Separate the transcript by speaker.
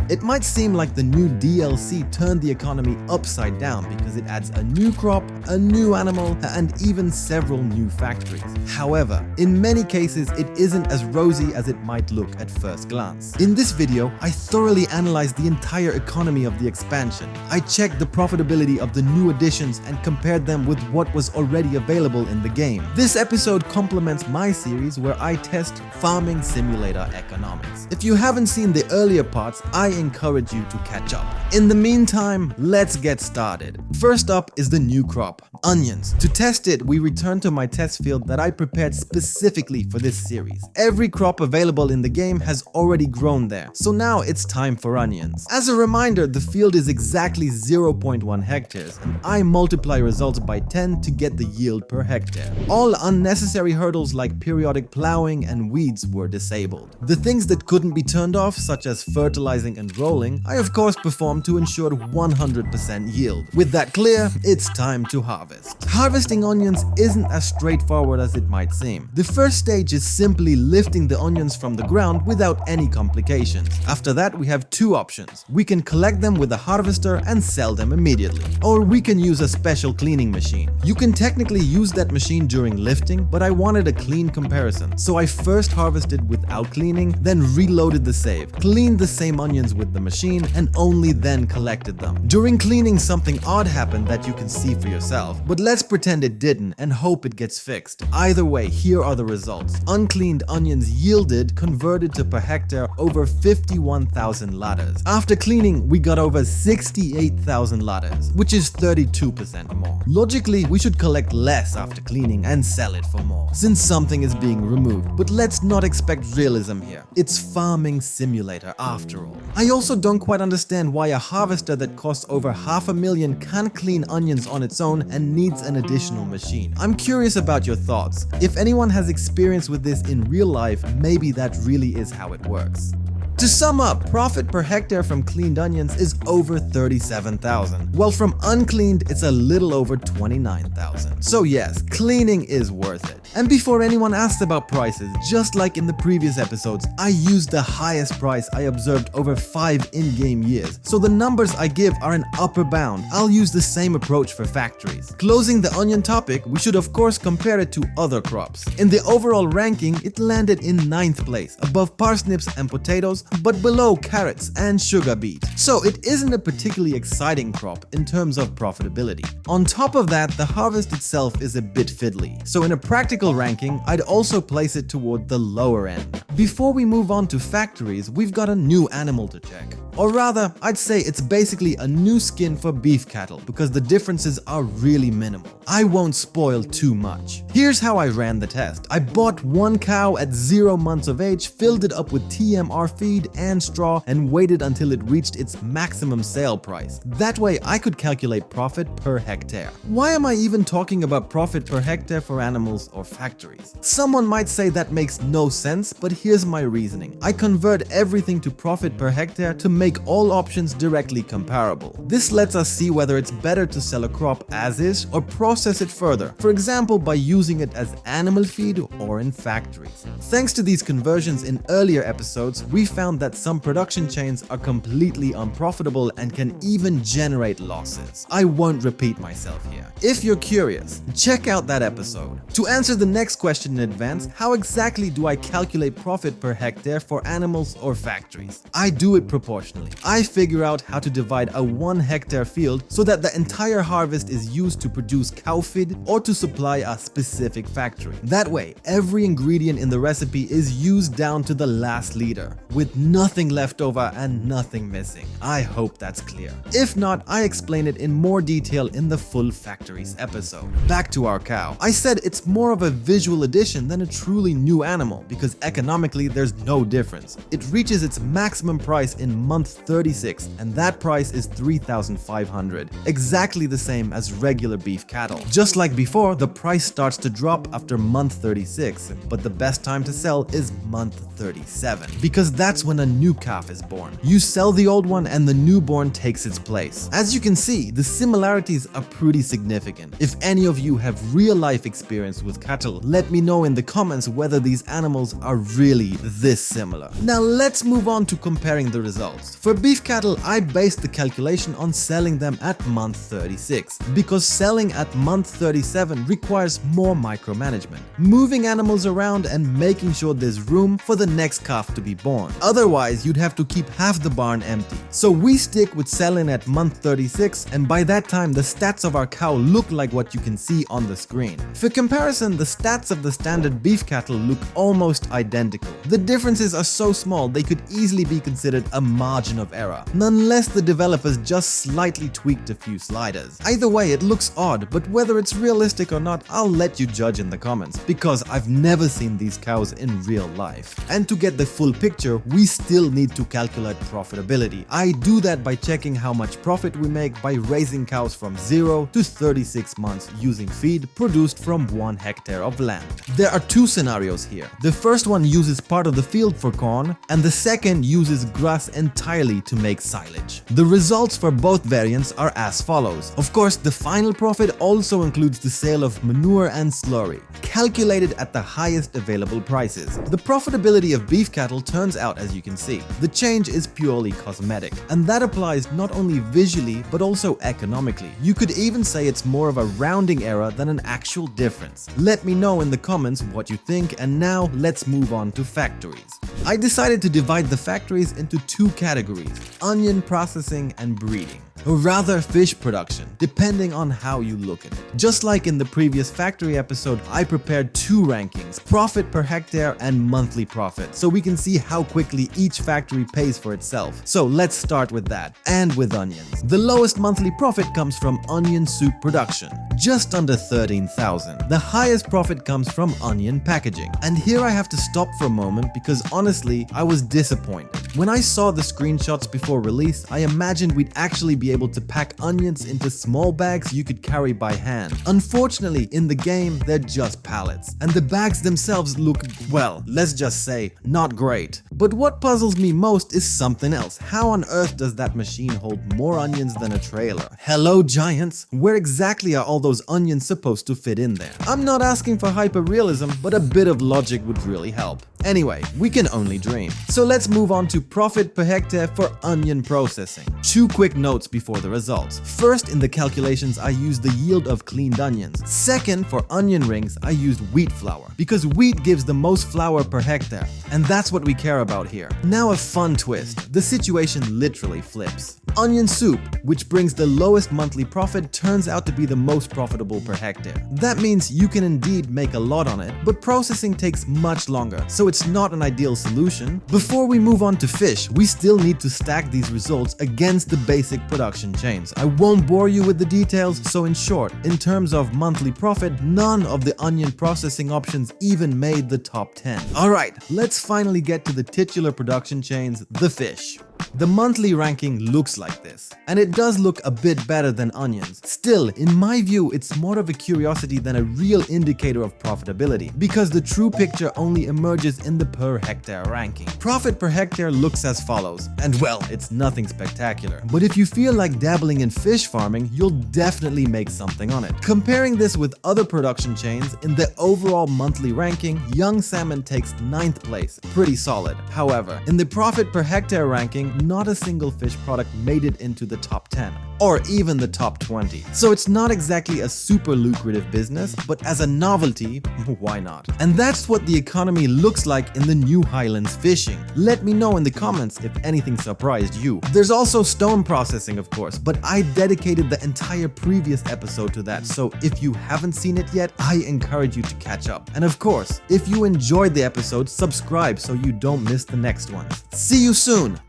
Speaker 1: It might seem like the new DLC turned the economy upside down because it adds a new crop, a new animal, and even several new factories. However, in many cases it isn't as rosy as it might look at first glance. In this video, I thoroughly analyzed the entire economy of the expansion. I checked the profitability of the new additions and compared them with what was already available in the game. This episode complements my series where I test farming simulator economics. If you haven't seen the earlier parts, I encourage you to catch up. In the meantime, let's get started. First up is the new crop, onions. To test it, we return to my test field that I prepared specifically for this series. Every crop available in the game has already grown there, so now it's time for onions. As a reminder, the field is exactly 0.1 hectares, and I multiply results by 10 to get the yield per hectare. All unnecessary hurdles like periodic plowing and weeds were disabled. The things that couldn't be turned off, such as fertilizing and rolling, I of course performed to ensure 100% yield. With that clear, it's time to harvest. Harvesting onions isn't as straightforward as it might seem. The first stage is simply lifting the onions from the ground without any complications. After that, we have two options. We can collect them with a harvester and sell them immediately, or we can use a special cleaning machine. You can technically use that machine during lifting, but I wanted a clean comparison, so I first harvested without cleaning, then reloaded the save, cleaned the same onions with the machine, and only then collected them. During cleaning, something odd happened that you can see for yourself, but let's pretend it didn't and hope it gets fixed. Either way, here are the results. Uncleaned onions yielded, converted to per hectare, over 51,000 ladders. After cleaning, we got over 68,000 ladders, which is 32% more. Logically, we should collect less after cleaning and sell it for more, since something is being removed. But let's not expect realism here. It's farming simulator after all. I also don't quite understand why a harvester that costs over $500,000 can't clean onions on its own and needs an additional machine. I'm curious about your thoughts. If anyone has experience with this in real life, maybe that really is how it works. To sum up, profit per hectare from cleaned onions is over 37,000, while from uncleaned it's a little over 29,000. So yes, cleaning is worth it. And before anyone asks about prices, just like in the previous episodes, I used the highest price I observed over 5 in-game years, so the numbers I give are an upper bound. I'll use the same approach for factories. Closing the onion topic, we should of course compare it to other crops. In the overall ranking, it landed in 9th place, above parsnips and potatoes, but below carrots and sugar beet. So it isn't a particularly exciting crop in terms of profitability. On top of that, the harvest itself is a bit fiddly. So in a practical ranking, I'd also place it toward the lower end. Before we move on to factories, we've got a new animal to check. Or rather, I'd say it's basically a new skin for beef cattle because the differences are really minimal. I won't spoil too much. Here's how I ran the test. I bought one cow at 0 months of age, filled it up with TMR feed and straw, and waited until it reached its maximum sale price. That way I could calculate profit per hectare. Why am I even talking about profit per hectare for animals or factories? Someone might say that makes no sense, but here's my reasoning. I convert everything to profit per hectare to make all options directly comparable. This lets us see whether it's better to sell a crop as is or process it further, for example by using it as animal feed or in factories. Thanks to these conversions in earlier episodes, we found that some production chains are completely unprofitable and can even generate losses. I won't repeat myself here. If you're curious, check out that episode. To answer the next question in advance, how exactly do I calculate profit per hectare for animals or factories? I do it proportionally. I figure out how to divide a 1 hectare field so that the entire harvest is used to produce cow feed or to supply a specific factory. That way, every ingredient in the recipe is used down to the last liter, with nothing left over and nothing missing. I hope that's clear. If not, I explain it in more detail in the full factories episode. Back to our cow. I said it's more of a visual addition than a truly new animal because economically there's no difference. It reaches its maximum price in month 36, and that price is $3,500, exactly the same as regular beef cattle. Just like before, the price starts to drop after month 36, but the best time to sell is month 37, because that's when a new calf is born. You sell the old one and the newborn takes its place. As you can see, the similarities are pretty significant. If any of you have real-life experience with cattle, let me know in the comments whether these animals are really this similar. Now let's move on to comparing the results. cows. For beef cattle, I based the calculation on selling them at month 36, because selling at month 37 requires more micromanagement, moving animals around and making sure there's room for the next calf to be born. Otherwise, you'd have to keep half the barn empty. So we stick with selling at month 36, and by that time the stats of our cow look like what you can see on the screen. For comparison, the stats of the standard beef cattle look almost identical. The differences are so small they could easily be considered a margin of error, unless the developers just slightly tweaked a few sliders. Either way, it looks odd, but whether it's realistic or not, I'll let you judge in the comments, because I've never seen these cows in real life. And to get the full picture, we still need to calculate profitability. I do that by checking how much profit we make by raising cows from 0 to 36 months using feed produced from 1 hectare of land. There are two scenarios here. The first one uses part of the field for corn, and the second uses grass entirely to make silage. The results for both variants are as follows. Of course, the final profit also includes the sale of manure and slurry, calculated at the highest available prices. The profitability of beef cattle turns out as you can see. The change is purely cosmetic, and that applies not only visually but also economically. You could even say it's more of a rounding error than an actual difference. Let me know in the comments what you think, and now let's move on to factories. I decided to divide the factories into two categories: onion processing and breeding, or rather fish production, depending on how you look at it. Just like in the previous factory episode, I prepared two rankings: profit per hectare and monthly profit, so we can see how quickly each factory pays for itself. So let's start with that, and with onions. The lowest monthly profit comes from onion soup production, just under 13,000. The highest profit comes from onion packaging. And here I have to stop for a moment, because honestly, I was disappointed. When I saw the screenshots before release, I imagined we'd actually be able to pack onions into small bags you could carry by hand. Unfortunately, in the game, they're just pallets, and the bags themselves look, well, let's just say, not great. But what puzzles me most is something else. How on earth does that machine hold more onions than a trailer? Hello, giants? Where exactly are all those onions supposed to fit in there? I'm not asking for hyper-realism, but a bit of logic would really help. Anyway, we can only dream. So let's move on to profit per hectare for onion processing. Two quick notes before the results. First, in the calculations, I used the yield of cleaned onions. Second, for onion rings, I used wheat flour, because wheat gives the most flour per hectare, and that's what we care about here. Now a fun twist. The situation literally flips. Onion soup, which brings the lowest monthly profit, turns out to be the most profitable per hectare. That means you can indeed make a lot on it, but processing takes much longer, so it's not an ideal solution. Before we move on to fish, we still need to stack these results against the basic production chains. I won't bore you with the details, so in short, in terms of monthly profit, none of the onion processing options even made the top 10. Alright, let's finally get to the titular production chains, the fish. The monthly ranking looks like this, and it does look a bit better than onions. Still, in my view, it's more of a curiosity than a real indicator of profitability, because the true picture only emerges in the per hectare ranking. Profit per hectare looks as follows, and well, it's nothing spectacular, but if you feel like dabbling in fish farming, you'll definitely make something on it. Comparing this with other production chains, in the overall monthly ranking, young salmon takes 9th place, pretty solid. However, in the profit per hectare ranking, not a single fish product made it into the top 10, or even the top 20. So it's not exactly a super lucrative business, but as a novelty, why not? And that's what the economy looks like in the new Highlands Fishing. Let me know in the comments if anything surprised you. There's also stone processing, of course, but I dedicated the entire previous episode to that, so if you haven't seen it yet, I encourage you to catch up. And of course, if you enjoyed the episode, subscribe so you don't miss the next one. See you soon!